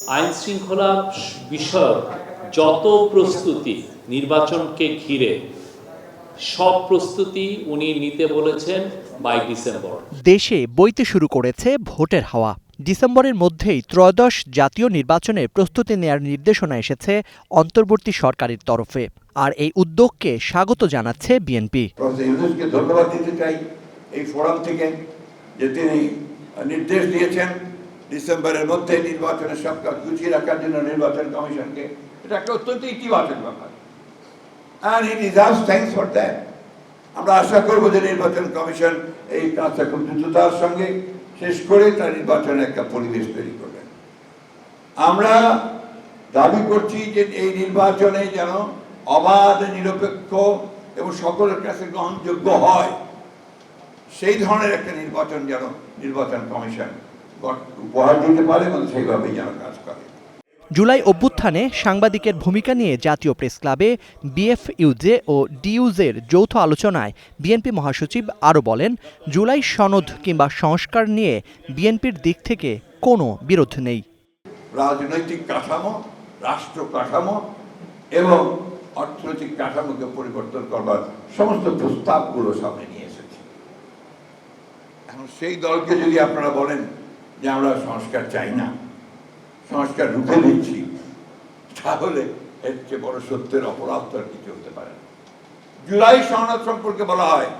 আইন শৃঙ্খলা বিষয়ক যত প্রস্তুতি নির্বাচনকে ঘিরে সব প্রস্তুতি উনি নিতে বলেছেন বাই ডিসেম্বর। দেশে বইতে শুরু করেছে ভোটের হাওয়া। ডিসেম্বরের মধ্যেই ত্রয়োদশ জাতীয় নির্বাচনের প্রস্তুতি নেয়ার নির্দেশনা এসেছে অন্তর্বর্তী সরকারের তরফে। আর এই উদ্যোগকে স্বাগত জানাচ্ছে বিএনপি। ধন্যবাদ দিতে চাই এই ফোরাম থেকে যে তিনি নির্দেশ দিয়েছেন ডিসেম্বরের মধ্যে নির্বাচনের সব কাজ গুছিয়ে রাখার জন্য নির্বাচন কমিশনকে। এটা একটা অত্যন্ত ইতিবাচক ব্যাপার। And he deserves thanks for that. আমরা আশা করব যে নির্বাচন কমিশন এই কাজটা খুব দ্রুততার সঙ্গে শেষ করে তার নির্বাচনের একটা পরিবেশ তৈরি করবেন। আমরা দাবি করছি যে এই নির্বাচনে যেন অবাধ, নিরপেক্ষ এবং সকলের কাছে গ্রহণযোগ্য হয়, সেই ধরনের একটা নির্বাচন যেন নির্বাচন কমিশন উপহার দিতে পারে এবং সেইভাবেই যেন কাজ করে। জুলাই অভ্যুত্থানে সাংবাদিকের ভূমিকা নিয়ে জাতীয় প্রেস ক্লাবে বিএফইউজে ও ডিইউজের যৌথ আলোচনায় বিএনপি মহাসচিব আরও বলেন, জুলাই সনদ কিংবা সংস্কার নিয়ে বিএনপির দিক থেকে কোনো বিরোধ নেই। রাজনৈতিক কাঠামো, রাষ্ট্র কাঠামো এবং অর্থনৈতিক কাঠামোকে পরিবর্তন করবার সমস্ত প্রস্তাবগুলো সামনে নিয়ে এসেছে। এখন সেই দলকে যদি আপনারা বলেন যে আমরা সংস্কার চাই না, সংস্কার রুখে দিচ্ছি, তাহলে এর চেয়ে বড় সত্যের অপরাধ তো আর কিছু হতে পারে না। জুলাই সনদ সম্পর্কে বলা হয়,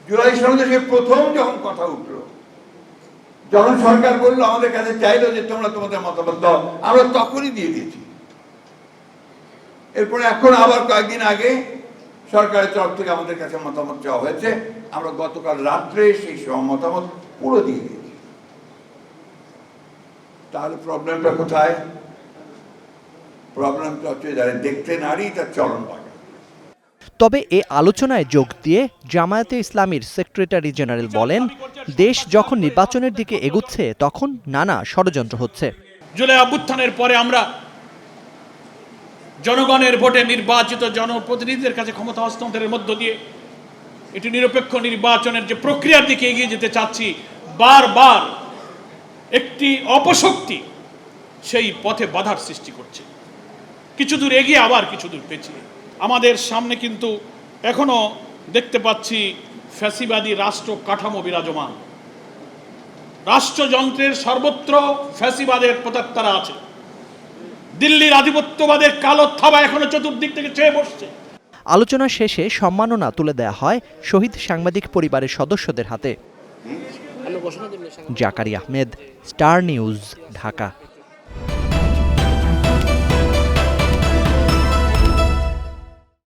জুলাই সনদে সে প্রথম যখন কথা উঠলো, যখন সরকার বললো আমাদের কাছে চাইলো যে তোমরা তোমাদের মতামত দাও, আমরা তখনই দিয়ে দিয়েছি। এরপরে এখন আবার কয়েকদিন আগে সরকারের তরফ থেকে আমাদের কাছে মতামত চাওয়া হয়েছে, আমরা গতকাল রাত্রে সেই মতামত পুরো দিয়ে দিয়েছি। তাহলে প্রবলেমটা কোথায়? প্রবলেমটা হচ্ছে যারা দেখতে নারী তার চলন পাকা। তবে এ আলোচনায় যোগ দিয়ে জামায়াতে ইসলামীর সেক্রেটারি জেনারেল বলেন, দেশ যখন নির্বাচনের দিকে এগুচ্ছে তখন নানা ষড়যন্ত্র হচ্ছে। জুলাই অভ্যুত্থানের পরে আমরা জনগণের ভোটে নির্বাচিত জনপ্রতিনিধিদের কাছে ক্ষমতা হস্তান্তরের মধ্য দিয়ে এটি নিরপেক্ষ নির্বাচনের যে প্রক্রিয়ার দিকে এগিয়ে যেতে চাচ্ছি, বারবার একটি অপশক্তি সেই পথে বাধার সৃষ্টি করছে, কিছু দূর এগিয়ে আবার কিছু দূর পেছিয়ে। আমাদের সামনে কিন্তু এখনো দেখতে পাচ্ছি ফ্যাসিবাদী রাষ্ট্র কাঠামো বিরাজমান। রাষ্ট্রযন্ত্রের সর্বত্র ফ্যাসিবাদের প্রত্যাত্তারা আছে। দিল্লির আধিপত্যবাদের কালো থাবা এখনো চতুর্দিক থেকে চেয়ে বসছে। আলোচনা শেষে সম্মাননা তুলে দেয়া হয় শহীদ সাংবাদিক পরিবারের সদস্যদের হাতে। Zakaria Ahmed, star news, Dhaka.